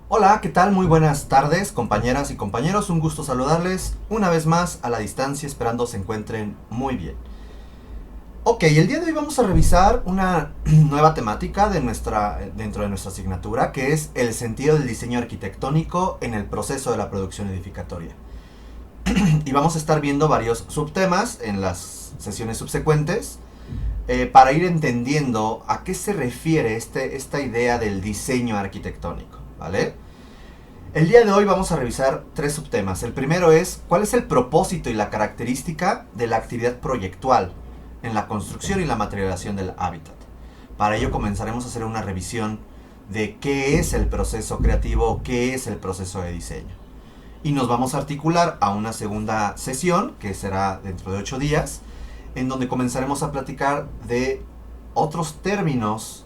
Hola, ¿qué tal? Muy buenas tardes, compañeras y compañeros. Un gusto saludarles una vez más a la distancia, esperando se encuentren muy bien. Ok, el día de hoy vamos a revisar una nueva temática dentro de nuestra asignatura, que es el sentido del diseño arquitectónico en el proceso de la producción edificatoria. Y vamos a estar viendo varios subtemas en las sesiones subsecuentes para ir entendiendo a qué se refiere esta idea del diseño arquitectónico, ¿vale? El día de hoy vamos a revisar tres subtemas. El primero es cuál es el propósito y la característica de la actividad proyectual en la construcción y la materialización del hábitat. Para ello comenzaremos a hacer una revisión de qué es el proceso creativo, qué es el proceso de diseño. Y nos vamos a articular a una segunda sesión, que será dentro de 8 días, en donde comenzaremos a platicar de otros términos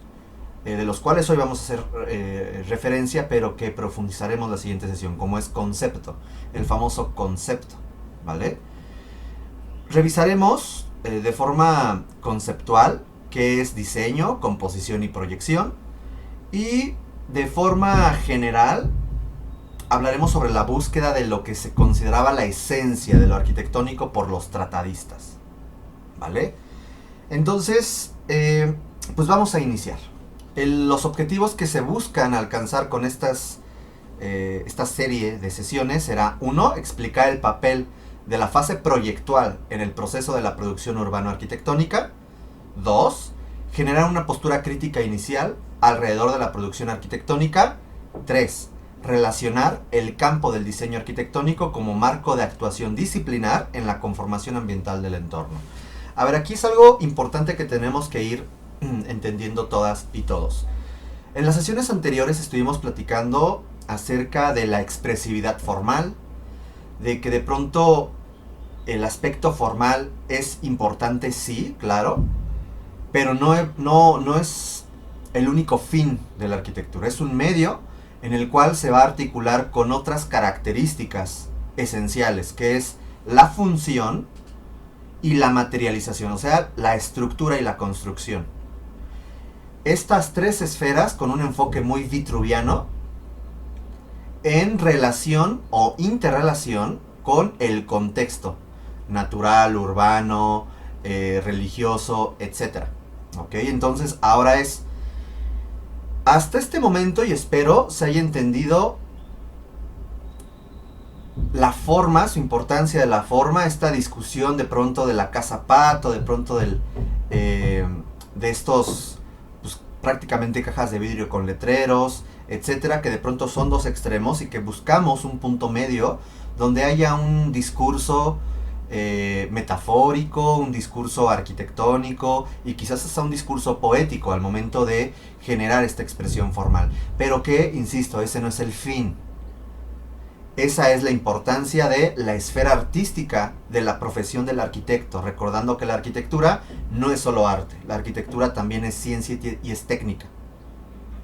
de los cuales hoy vamos a hacer referencia, pero que profundizaremos la siguiente sesión, como es concepto, el famoso concepto, ¿vale? Revisaremos de forma conceptual qué es diseño, composición y proyección, y de forma general hablaremos sobre la búsqueda de lo que se consideraba la esencia de lo arquitectónico por los tratadistas, ¿vale? Entonces, pues vamos a iniciar. Los objetivos que se buscan alcanzar con esta serie de sesiones será: uno, explicar el papel de la fase proyectual en el proceso de la producción urbano-arquitectónica. 2, generar una postura crítica inicial alrededor de la producción arquitectónica. 3, relacionar el campo del diseño arquitectónico como marco de actuación disciplinar en la conformación ambiental del entorno. A ver, aquí es algo importante que tenemos que ir entendiendo todas y todos. En las sesiones anteriores estuvimos platicando acerca de la expresividad formal, de que de pronto el aspecto formal es importante, sí, claro, pero no es el único fin de la arquitectura. Es un medio en el cual se va a articular con otras características esenciales, que es la función y la materialización, o sea, la estructura y la construcción. Estas tres esferas con un enfoque muy vitruviano en relación o interrelación con el contexto natural, urbano, religioso, etc. ¿Ok? Entonces ahora es, hasta este momento, y espero se haya entendido la forma, su importancia de la forma, esta discusión de pronto de la casa pato, de pronto de estos pues, prácticamente cajas de vidrio con letreros, etcétera, que de pronto son dos extremos y que buscamos un punto medio donde haya un discurso metafórico, un discurso arquitectónico y quizás hasta un discurso poético al momento de generar esta expresión formal. Pero que, insisto, ese no es el fin. Esa es la importancia de la esfera artística de la profesión del arquitecto, recordando que la arquitectura no es solo arte, la arquitectura también es ciencia y es técnica,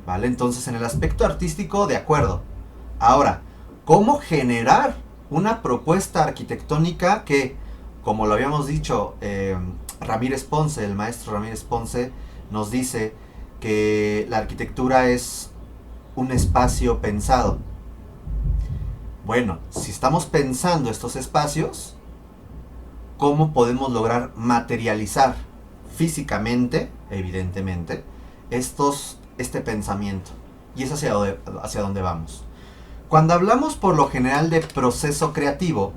¿vale? Entonces, en el aspecto artístico, de acuerdo. Ahora, ¿cómo generar una propuesta arquitectónica que, como lo habíamos dicho, Ramírez Ponce, el maestro Ramírez Ponce, nos dice que la arquitectura es un espacio pensado? Bueno, si estamos pensando estos espacios, ¿cómo podemos lograr materializar físicamente, evidentemente, este pensamiento? Y es hacia dónde vamos. Cuando hablamos por lo general de proceso creativo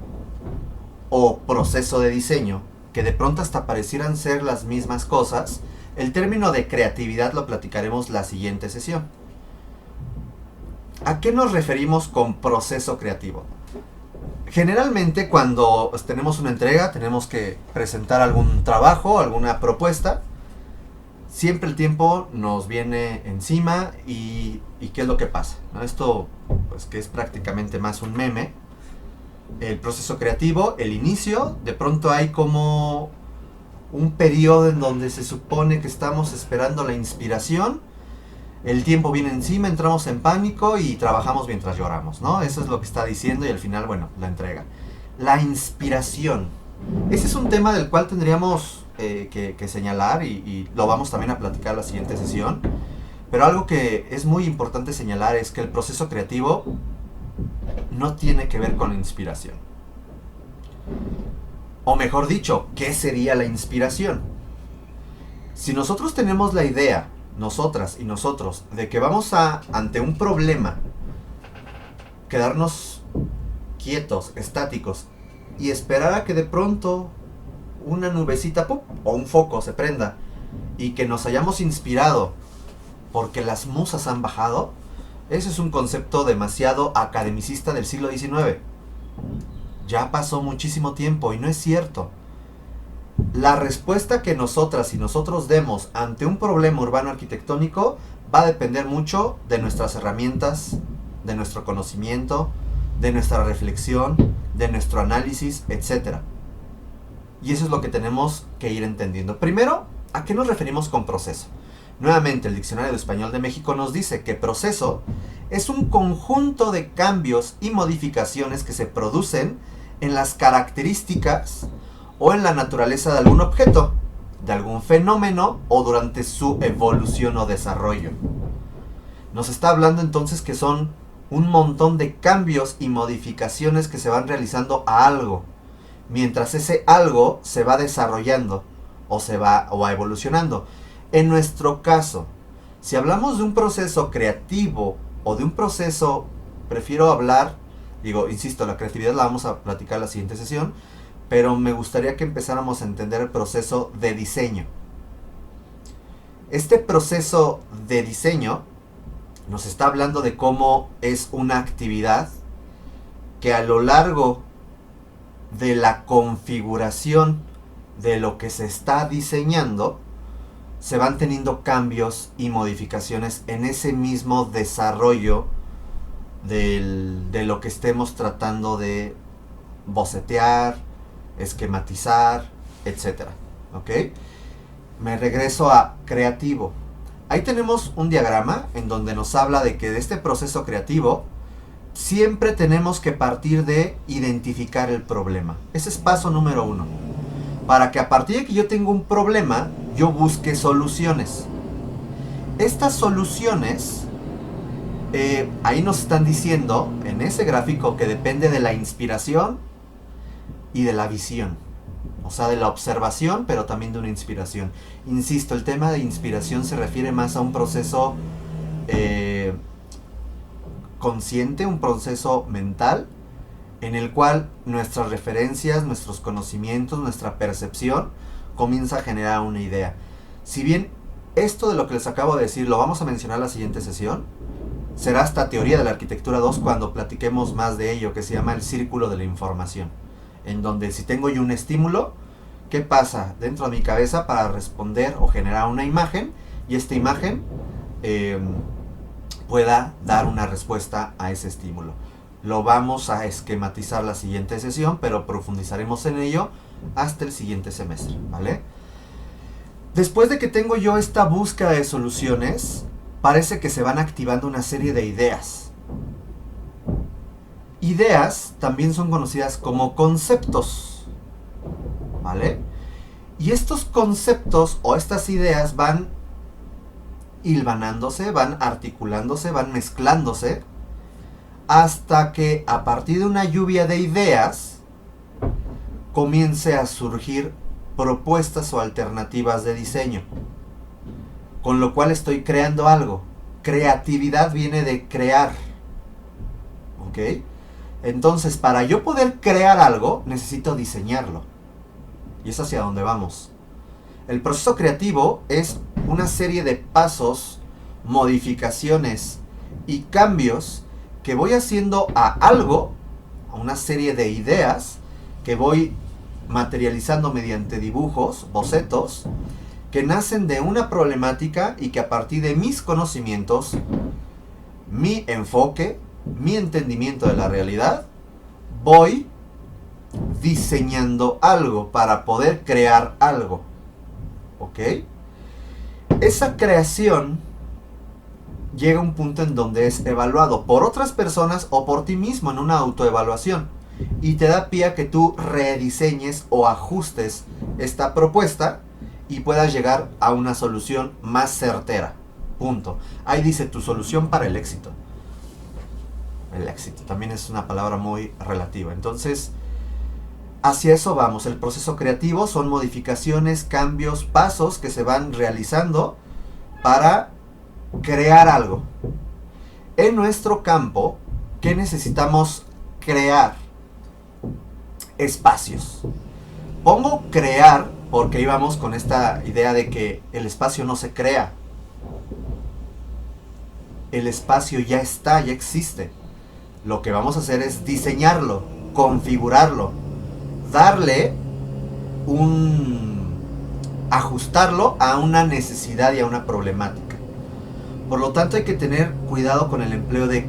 o proceso de diseño, que de pronto hasta parecieran ser las mismas cosas, el término de creatividad lo platicaremos la siguiente sesión. ¿A qué nos referimos con proceso creativo? Generalmente cuando tenemos una entrega, tenemos que presentar algún trabajo, alguna propuesta, siempre el tiempo nos viene encima y ¿qué es lo que pasa? ¿No? Esto, pues que es prácticamente más un meme. El proceso creativo, el inicio, de pronto hay como un periodo en donde se supone que estamos esperando la inspiración. El tiempo viene encima, entramos en pánico y trabajamos mientras lloramos, ¿no? Eso es lo que está diciendo y al final, bueno, la entrega. La inspiración. Ese es un tema del cual tendríamos que señalar y lo vamos también a platicar la siguiente sesión. Pero algo que es muy importante señalar es que el proceso creativo no tiene que ver con la inspiración. O mejor dicho, ¿qué sería la inspiración? Si nosotros tenemos la idea, nosotras y nosotros, de que vamos a, ante un problema, quedarnos quietos, estáticos, y esperar a que de pronto una nubecita ¡pum! O un foco se prenda, y que nos hayamos inspirado porque las musas han bajado, ese es un concepto demasiado academicista del siglo XIX. Ya pasó muchísimo tiempo y no es cierto. La respuesta que nosotras y nosotros demos ante un problema urbano arquitectónico va a depender mucho de nuestras herramientas, de nuestro conocimiento, de nuestra reflexión, de nuestro análisis, etc. Y eso es lo que tenemos que ir entendiendo. Primero, ¿a qué nos referimos con proceso? Nuevamente, el Diccionario de Español de México nos dice que proceso es un conjunto de cambios y modificaciones que se producen en las características o en la naturaleza de algún objeto, de algún fenómeno o durante su evolución o desarrollo. Nos está hablando entonces que son un montón de cambios y modificaciones que se van realizando a algo, mientras ese algo se va desarrollando o va evolucionando. En nuestro caso, si hablamos de un proceso creativo o de un proceso, prefiero hablar, insisto, la creatividad la vamos a platicar en la siguiente sesión, pero me gustaría que empezáramos a entender el proceso de diseño. Este proceso de diseño nos está hablando de cómo es una actividad que a lo largo de la configuración de lo que se está diseñando, se van teniendo cambios y modificaciones en ese mismo desarrollo de lo que estemos tratando de bocetear, esquematizar, etc. ¿Ok? Me regreso a creativo. Ahí tenemos un diagrama en donde nos habla de que de este proceso creativo siempre tenemos que partir de identificar el problema. Ese es paso número 1. Para que a partir de que yo tengo un problema, yo busque soluciones. Estas soluciones, ahí nos están diciendo en ese gráfico que depende de la inspiración y de la visión. O sea, de la observación, pero también de una inspiración. Insisto, el tema de inspiración se refiere más a un proceso consciente, un proceso mental, en el cual nuestras referencias, nuestros conocimientos, nuestra percepción comienza a generar una idea. Si bien esto de lo que les acabo de decir lo vamos a mencionar en la siguiente sesión, será hasta teoría de la arquitectura 2 cuando platiquemos más de ello, que se llama el círculo de la información, en donde si tengo yo un estímulo, ¿qué pasa dentro de mi cabeza para responder o generar una imagen? Y esta imagen pueda dar una respuesta a ese estímulo. Lo vamos a esquematizar la siguiente sesión, pero profundizaremos en ello hasta el siguiente semestre, ¿vale? Después de que tengo yo esta búsqueda de soluciones, parece que se van activando una serie de ideas. Ideas también son conocidas como conceptos, ¿vale? Y estos conceptos o estas ideas van hilvanándose, van articulándose, van mezclándose, hasta que a partir de una lluvia de ideas comience a surgir propuestas o alternativas de diseño, con lo cual estoy creando algo. Creatividad viene de crear, ¿ok? Entonces, para yo poder crear algo, necesito diseñarlo, y es hacia donde vamos. El proceso creativo es una serie de pasos, modificaciones y cambios que voy haciendo a algo, a una serie de ideas que voy materializando mediante dibujos, bocetos, que nacen de una problemática y que a partir de mis conocimientos, mi enfoque, mi entendimiento de la realidad, voy diseñando algo para poder crear algo. ¿Ok? Esa creación llega a un punto en donde es evaluado por otras personas o por ti mismo en una autoevaluación, y te da pie a que tú rediseñes o ajustes esta propuesta y puedas llegar a una solución más certera. Punto. Ahí dice tu solución para el éxito. El éxito también es una palabra muy relativa. Entonces, hacia eso vamos. El proceso creativo son modificaciones, cambios, pasos que se van realizando para crear algo. En nuestro campo, ¿qué necesitamos crear? Espacios. Pongo crear porque íbamos con esta idea de que el espacio no se crea. El espacio ya está, ya existe. Lo que vamos a hacer es diseñarlo, configurarlo, darle ajustarlo a una necesidad y a una problemática. Por lo tanto, hay que tener cuidado con el empleo de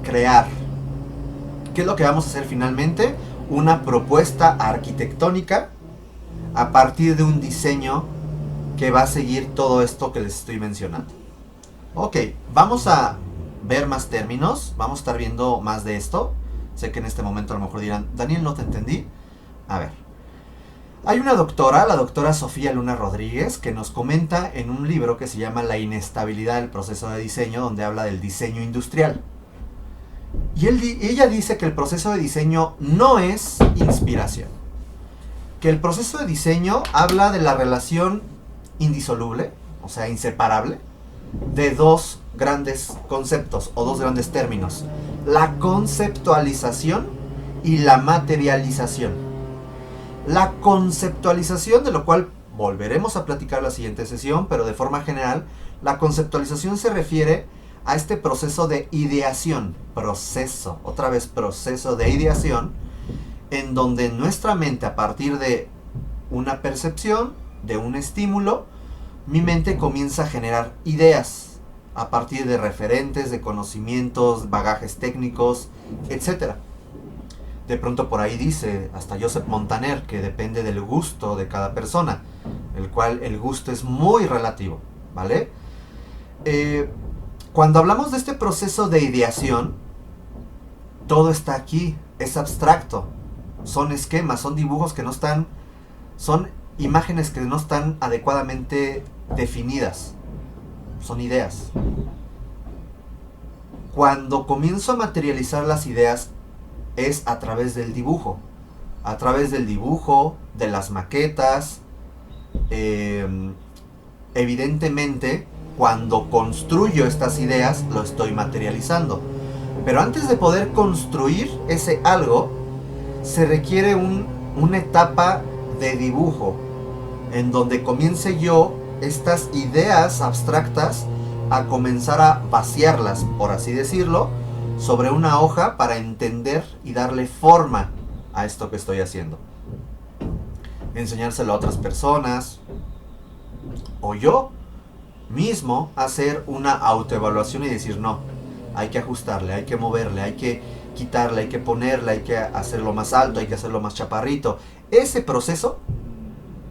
crear. ¿Qué es lo que vamos a hacer finalmente? Una propuesta arquitectónica a partir de un diseño que va a seguir todo esto que les estoy mencionando. Ok, vamos a ver más términos, vamos a estar viendo más de esto. Sé que en este momento a lo mejor dirán, Daniel, no te entendí. A ver, hay una doctora, la doctora Sofía Luna Rodríguez, que nos comenta en un libro que se llama La inestabilidad del proceso de diseño, donde habla del diseño industrial. Y ella dice que el proceso de diseño no es inspiración. Que el proceso de diseño habla de la relación indisoluble, o sea, inseparable, de dos grandes conceptos o dos grandes términos: la conceptualización y la materialización. La conceptualización, de lo cual volveremos a platicar la siguiente sesión, pero de forma general, la conceptualización se refiere a este proceso de ideación, proceso de ideación, en donde nuestra mente, a partir de una percepción, de un estímulo, mi mente comienza a generar ideas a partir de referentes, de conocimientos, bagajes técnicos, etc. De pronto por ahí dice hasta Joseph Montaner que depende del gusto de cada persona, el cual el gusto es muy relativo, ¿vale? Cuando hablamos de este proceso de ideación, todo está aquí, es abstracto, son esquemas, son dibujos que no están, son imágenes que no están adecuadamente definidas, son ideas. Cuando comienzo a materializar las ideas es a través del dibujo, de las maquetas. Evidentemente, cuando construyo estas ideas, lo estoy materializando. Pero antes de poder construir ese algo, se requiere una etapa de dibujo, en donde comience yo estas ideas abstractas a comenzar a vaciarlas, por así decirlo, sobre una hoja para entender y darle forma a esto que estoy haciendo. Enseñárselo a otras personas, o yo mismo hacer una autoevaluación y decir, no, hay que ajustarle, hay que moverle, hay que quitarle, hay que ponerle, hay que hacerlo más alto, hay que hacerlo más chaparrito. Ese proceso,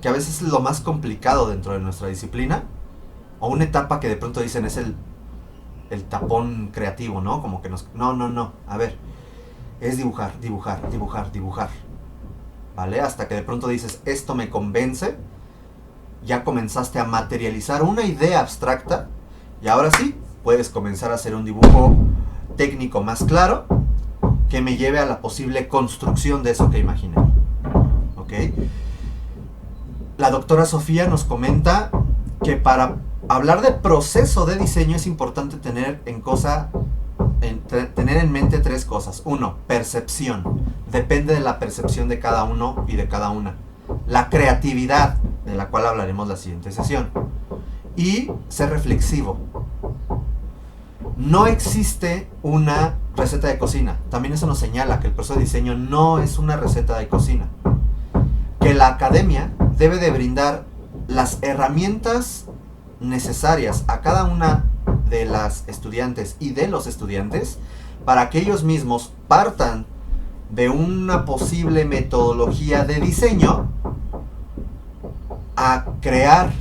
que a veces es lo más complicado dentro de nuestra disciplina, o una etapa que de pronto dicen es el tapón creativo, ¿no? Como que no, a ver, es dibujar, ¿vale? Hasta que de pronto dices, esto me convence, ya comenzaste a materializar una idea abstracta, y ahora sí, puedes comenzar a hacer un dibujo técnico más claro, que me lleve a la posible construcción de eso que imaginé, ¿ok? La doctora Sofía nos comenta que para hablar de proceso de diseño es importante tener en mente tres cosas. Uno, percepción. Depende de la percepción de cada uno y de cada una. La creatividad, de la cual hablaremos la siguiente sesión. Y ser reflexivo. No existe una receta de cocina. También eso nos señala que el proceso de diseño no es una receta de cocina. Que la academia debe de brindar las herramientas necesarias a cada una de las estudiantes y de los estudiantes para que ellos mismos partan de una posible metodología de diseño a crear,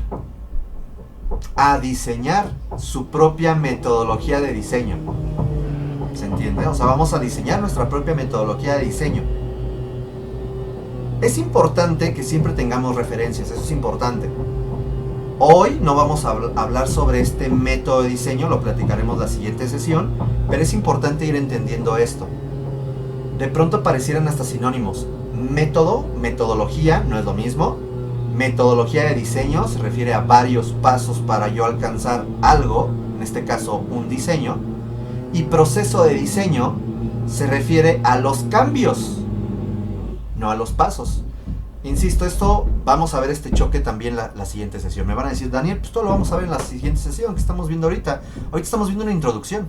a diseñar su propia metodología de diseño. ¿Se entiende? O sea, vamos a diseñar nuestra propia metodología de diseño. Es importante que siempre tengamos referencias, eso es importante. Hoy no vamos a hablar sobre este método de diseño, lo platicaremos la siguiente sesión, pero es importante ir entendiendo esto. De pronto parecieran hasta sinónimos. Método, metodología, no es lo mismo. Metodología de diseño se refiere a varios pasos para yo alcanzar algo, en este caso un diseño. Y proceso de diseño se refiere a los cambios, no a los pasos. Insisto, esto vamos a ver este choque también la siguiente sesión. Me van a decir, Daniel, pues esto lo vamos a ver en la siguiente sesión que estamos viendo ahorita. Ahorita estamos viendo una introducción,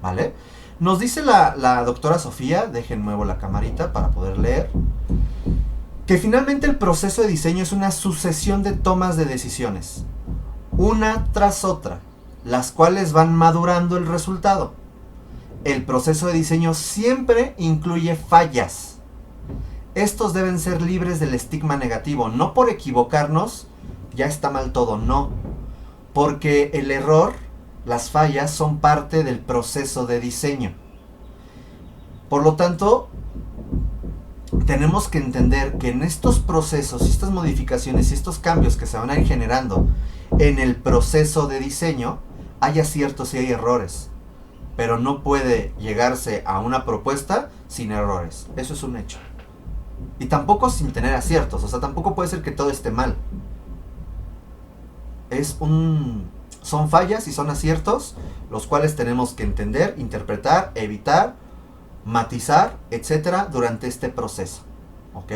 ¿vale? Nos dice la doctora Sofía, dejen muevo la camarita para poder leer, que finalmente el proceso de diseño es una sucesión de tomas de decisiones, una tras otra, las cuales van madurando el resultado. El proceso de diseño siempre incluye fallas. Estos deben ser libres del estigma negativo, no por equivocarnos, ya está mal todo, no. Porque el error, las fallas, son parte del proceso de diseño. Por lo tanto, tenemos que entender que en estos procesos, estas modificaciones y estos cambios que se van a ir generando en el proceso de diseño, hay aciertos y hay errores. Pero no puede llegarse a una propuesta sin errores. Eso es un hecho. Y tampoco sin tener aciertos. O sea, tampoco puede ser que todo esté mal. Son fallas y son aciertos, los cuales tenemos que entender, interpretar, evitar, matizar, etcétera, durante este proceso. ¿Ok?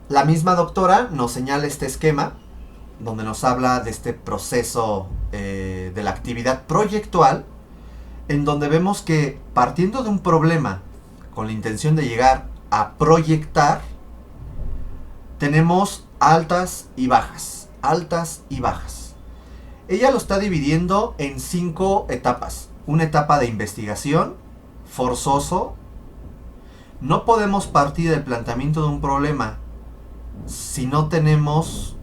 La misma doctora nos señala este esquema, donde nos habla de este proceso de la actividad proyectual, en donde vemos que partiendo de un problema con la intención de llegar a proyectar, tenemos altas y bajas, altas y bajas. Ella lo está dividiendo en 5 etapas. Una etapa de investigación, forzoso. No podemos partir del planteamiento de un problema si no tenemos...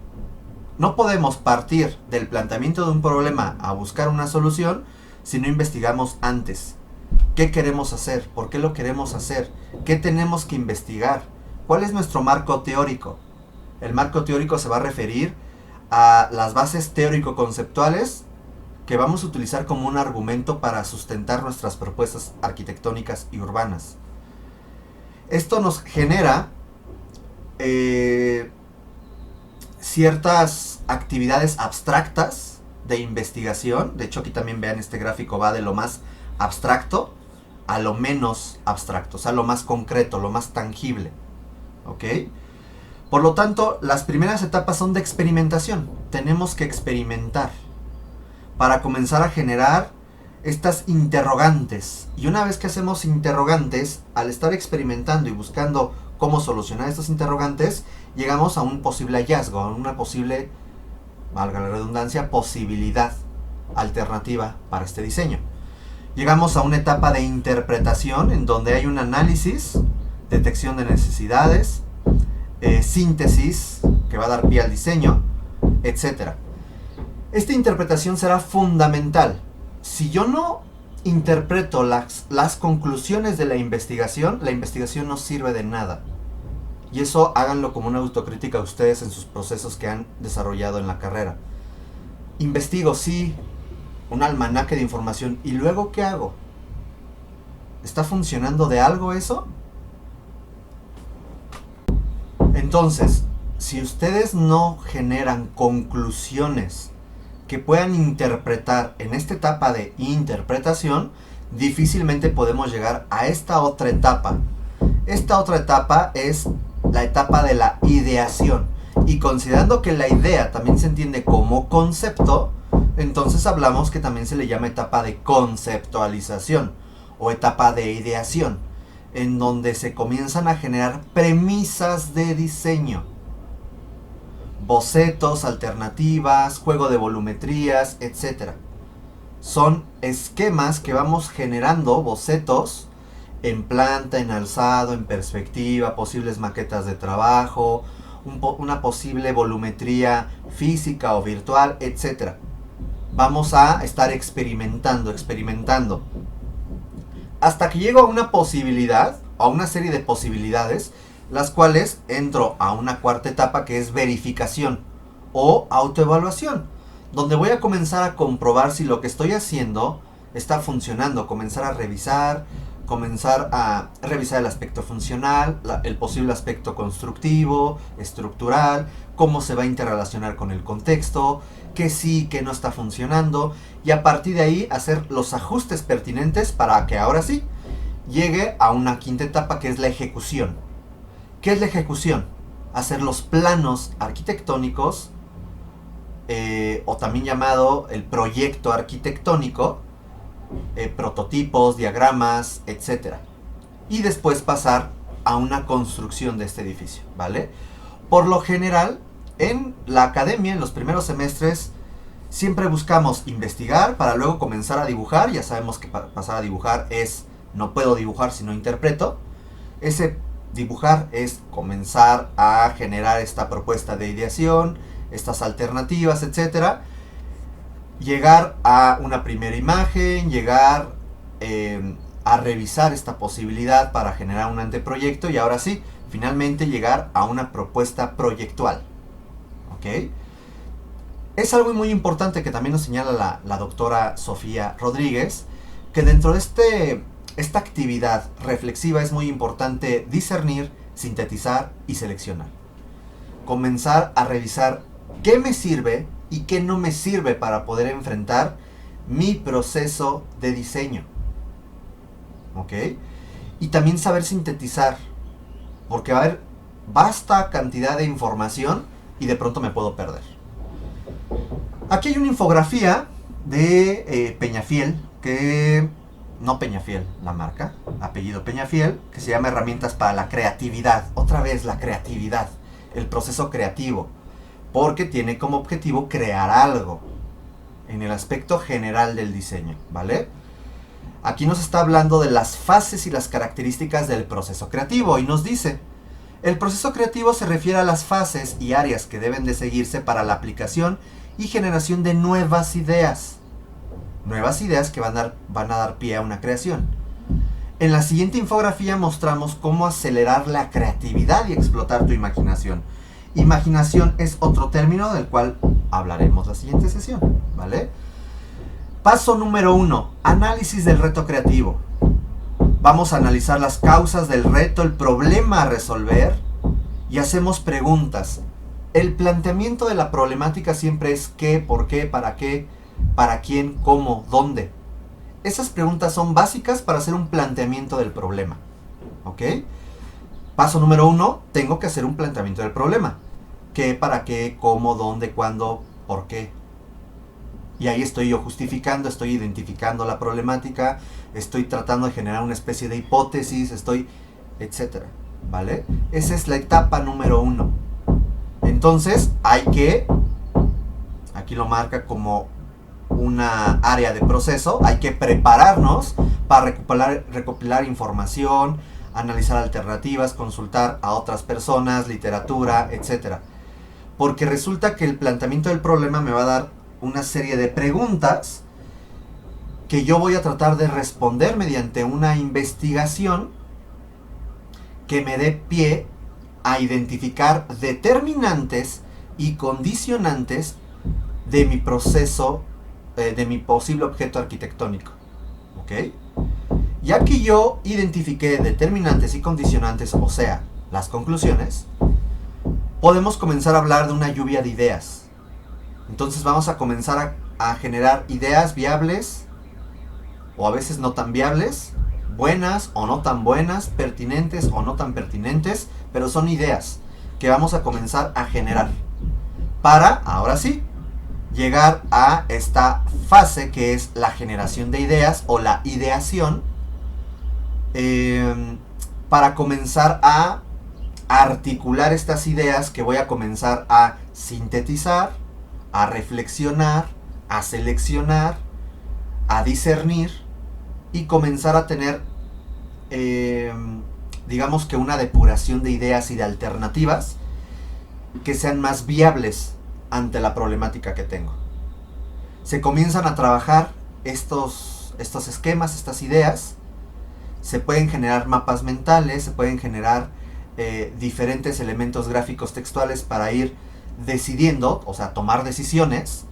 No podemos partir del planteamiento de un problema a buscar una solución si no investigamos antes. ¿Qué queremos hacer? ¿Por qué lo queremos hacer? ¿Qué tenemos que investigar? ¿Cuál es nuestro marco teórico? El marco teórico se va a referir a las bases teórico-conceptuales que vamos a utilizar como un argumento para sustentar nuestras propuestas arquitectónicas y urbanas. Esto nos genera ciertas actividades abstractas de investigación. De hecho, aquí también vean, este gráfico va de lo más abstracto a lo menos abstracto, o sea, lo más concreto, lo más tangible. ¿Ok? Por lo tanto, las primeras etapas son de experimentación. Tenemos que experimentar para comenzar a generar estas interrogantes. Y una vez que hacemos interrogantes, al estar experimentando y buscando cómo solucionar estos interrogantes, llegamos a un posible hallazgo, a una posible, valga la redundancia, posibilidad alternativa para este diseño. Llegamos a una etapa de interpretación en donde hay un análisis, detección de necesidades, síntesis que va a dar pie al diseño, etc. Esta interpretación será fundamental. Si yo no interpreto las conclusiones de la investigación no sirve de nada. Y eso háganlo como una autocrítica ustedes en sus procesos que han desarrollado en la carrera. Investigo, sí, un almanaque de información. ¿Y luego qué hago? ¿Está funcionando de algo eso? Entonces, si ustedes no generan conclusiones que puedan interpretar en esta etapa de interpretación, difícilmente podemos llegar a esta otra etapa. Esta otra etapa es la etapa de la ideación. Y considerando que la idea también se entiende como concepto, entonces hablamos que también se le llama etapa de conceptualización o etapa de ideación, en donde se comienzan a generar premisas de diseño, bocetos, alternativas, juego de volumetrías, etc. Son esquemas que vamos generando, bocetos en planta, en alzado, en perspectiva, posibles maquetas de trabajo, una posible volumetría física o virtual, etc. Vamos a estar experimentando, hasta que llego a una posibilidad, a una serie de posibilidades, las cuales entro a una cuarta etapa que es verificación o autoevaluación, donde voy a comenzar a comprobar si lo que estoy haciendo está funcionando, comenzar a revisar el aspecto funcional, el posible aspecto constructivo, estructural, cómo se va a interrelacionar con el contexto, qué sí, qué no está funcionando, y a partir de ahí hacer los ajustes pertinentes para que ahora sí llegue a una quinta etapa, que es la ejecución. ¿Qué es la ejecución? Hacer los planos arquitectónicos, o también llamado el proyecto arquitectónico, prototipos, diagramas, etcétera. Y después pasar a una construcción de este edificio, ¿vale? Por lo general, en la academia, en los primeros semestres, siempre buscamos investigar para luego comenzar a dibujar. Ya sabemos que para pasar a dibujar es, no puedo dibujar si no interpreto. Ese dibujar es comenzar a generar esta propuesta de ideación, estas alternativas, etcétera. Llegar a una primera imagen, llegar a revisar esta posibilidad para generar un anteproyecto y ahora sí, finalmente llegar a una propuesta proyectual. ¿Ok? Es algo muy importante que también nos señala la doctora Sofía Rodríguez, que dentro de esta actividad reflexiva es muy importante discernir, sintetizar y seleccionar. Comenzar a revisar qué me sirve y qué no me sirve para poder enfrentar mi proceso de diseño. ¿Ok? Y también saber sintetizar, porque va a haber vasta cantidad de información y de pronto me puedo perder. Aquí hay una infografía de Peñafiel, no Peñafiel, la marca, apellido Peñafiel, que se llama Herramientas para la Creatividad. Otra vez la creatividad, el proceso creativo, porque tiene como objetivo crear algo en el aspecto general del diseño, ¿vale? Aquí nos está hablando de las fases y las características del proceso creativo y nos dice: el proceso creativo se refiere a las fases y áreas que deben de seguirse para la aplicación y generación de nuevas ideas. Nuevas ideas que van a dar pie a una creación. En la siguiente infografía mostramos cómo acelerar la creatividad y explotar tu imaginación. Imaginación es otro término del cual hablaremos la siguiente sesión, ¿vale? Paso número 1, análisis del reto creativo. Vamos a analizar las causas del reto, el problema a resolver, y hacemos preguntas. El planteamiento de la problemática siempre es qué, por qué, para quién, cómo, dónde. Esas preguntas son básicas para hacer un planteamiento del problema, ¿ok? Paso número 1, tengo que hacer un planteamiento del problema. ¿Qué, para qué, cómo, dónde, cuándo, por qué? Y ahí estoy yo justificando, estoy identificando la problemática, estoy tratando de generar una especie de hipótesis, etcétera, ¿vale? Esa es la etapa número 1. Entonces, aquí lo marca como una área de proceso, hay que prepararnos para recopilar información, analizar alternativas, consultar a otras personas, literatura, etcétera. Porque resulta que el planteamiento del problema me va a dar una serie de preguntas que yo voy a tratar de responder mediante una investigación que me dé pie a identificar determinantes y condicionantes de mi proceso, de mi posible objeto arquitectónico. ¿Ok? Ya que yo identifiqué determinantes y condicionantes, o sea, las conclusiones, podemos comenzar a hablar de una lluvia de ideas. Entonces vamos a comenzar a generar ideas viables, o a veces no tan viables, buenas o no tan buenas, pertinentes o no tan pertinentes, pero son ideas que vamos a comenzar a generar para, ahora sí, llegar a esta fase que es la generación de ideas o la ideación, para comenzar a articular estas ideas que voy a comenzar a sintetizar, a reflexionar, a seleccionar, a discernir y comenzar a tener, digamos que una depuración de ideas y de alternativas que sean más viables ante la problemática que tengo. Se comienzan a trabajar estos esquemas, estas ideas. Se pueden generar mapas mentales, se pueden generar diferentes elementos gráficos textuales para ir decidiendo, o sea, tomar decisiones,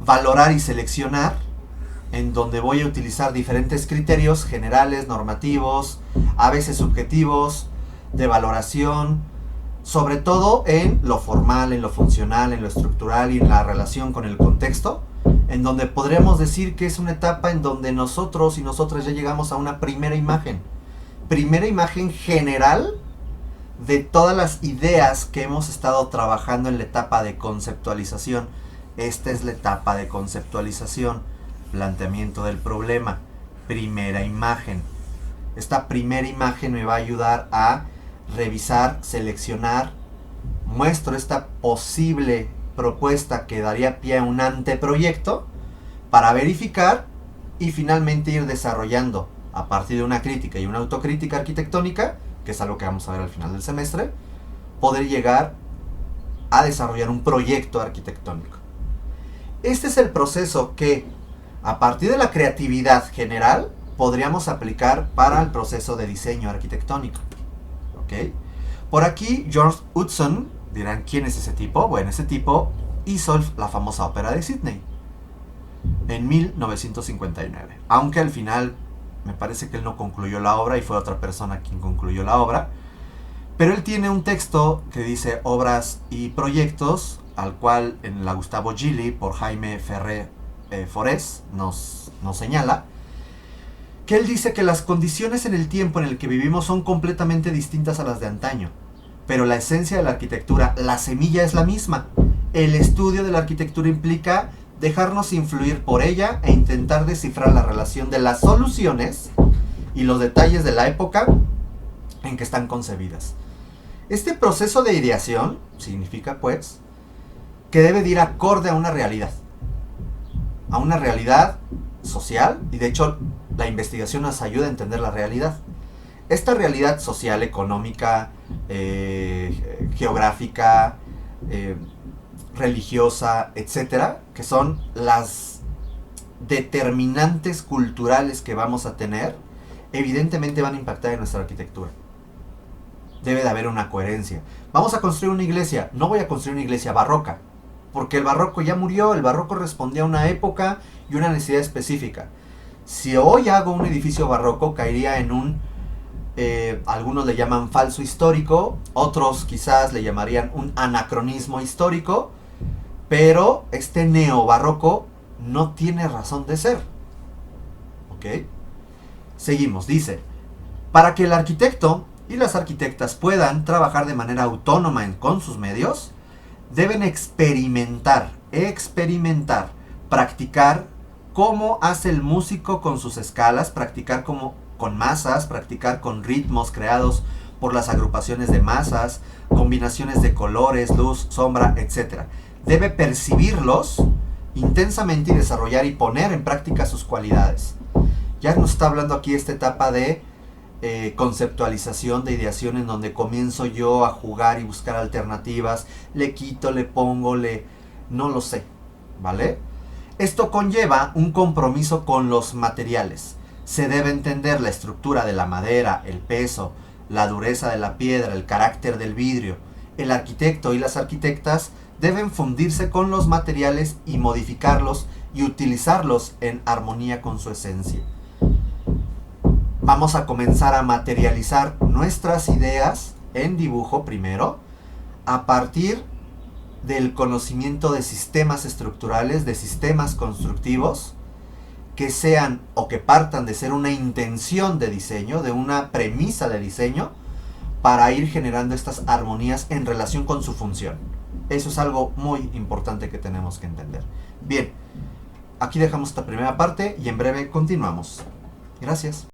valorar y seleccionar, en donde voy a utilizar diferentes criterios generales, normativos, a veces subjetivos, de valoración, sobre todo en lo formal, en lo funcional, en lo estructural y en la relación con el contexto, en donde podríamos decir que es una etapa en donde nosotros y nosotras ya llegamos a una primera imagen general de todas las ideas que hemos estado trabajando en la etapa de conceptualización. Esta es la etapa de conceptualización, planteamiento del problema, primera imagen. Esta primera imagen me va a ayudar a revisar, seleccionar, muestro esta posible propuesta que daría pie a un anteproyecto para verificar y finalmente ir desarrollando a partir de una crítica y una autocrítica arquitectónica, que es algo que vamos a ver al final del semestre, poder llegar a desarrollar un proyecto arquitectónico. Este es el proceso que, a partir de la creatividad general, podríamos aplicar para el proceso de diseño arquitectónico. ¿Ok? Por aquí, George Hudson, dirán, ¿quién es ese tipo? Bueno, ese tipo hizo la famosa ópera de Sydney en 1959. Aunque al final me parece que él no concluyó la obra y fue otra persona quien concluyó la obra. Pero él tiene un texto que dice obras y proyectos, al cual en la Gustavo Gili por Jaime Ferré Forés nos señala que él dice que las condiciones en el tiempo en el que vivimos son completamente distintas a las de antaño, pero la esencia de la arquitectura, la semilla es la misma. El estudio de la arquitectura implica dejarnos influir por ella e intentar descifrar la relación de las soluciones y los detalles de la época en que están concebidas. Este proceso de ideación significa, pues, que debe de ir acorde a una realidad social, y de hecho la investigación nos ayuda a entender la realidad. Esta realidad social, económica, geográfica, religiosa, etcétera, que son las determinantes culturales que vamos a tener, evidentemente van a impactar en nuestra arquitectura. Debe de haber una coherencia. Vamos a construir una iglesia. No voy a construir una iglesia barroca, porque el barroco ya murió. El barroco respondía a una época y una necesidad específica. Si hoy hago un edificio barroco, caería en un, algunos le llaman falso histórico, otros quizás le llamarían un anacronismo histórico, pero este neobarroco no tiene razón de ser. ¿Ok? Seguimos, dice, para que el arquitecto y las arquitectas puedan trabajar de manera autónoma con sus medios, deben experimentar, practicar cómo hace el músico con sus escalas, practicar con masas, practicar con ritmos creados por las agrupaciones de masas, combinaciones de colores, luz, sombra, etc. Debe percibirlos intensamente y desarrollar y poner en práctica sus cualidades. Ya nos está hablando aquí esta etapa de conceptualización, de ideación, en donde comienzo yo a jugar y buscar alternativas, le quito, le pongo, no lo sé, ¿vale? Esto conlleva un compromiso con los materiales. Se debe entender la estructura de la madera, el peso, la dureza de la piedra, el carácter del vidrio. El arquitecto y las arquitectas deben fundirse con los materiales y modificarlos y utilizarlos en armonía con su esencia. Vamos a comenzar a materializar nuestras ideas en dibujo primero, a partir del conocimiento de sistemas estructurales, de sistemas constructivos, que sean o que partan de ser una intención de diseño, de una premisa de diseño, para ir generando estas armonías en relación con su función. Eso es algo muy importante que tenemos que entender. Bien, aquí dejamos esta primera parte y en breve continuamos. Gracias.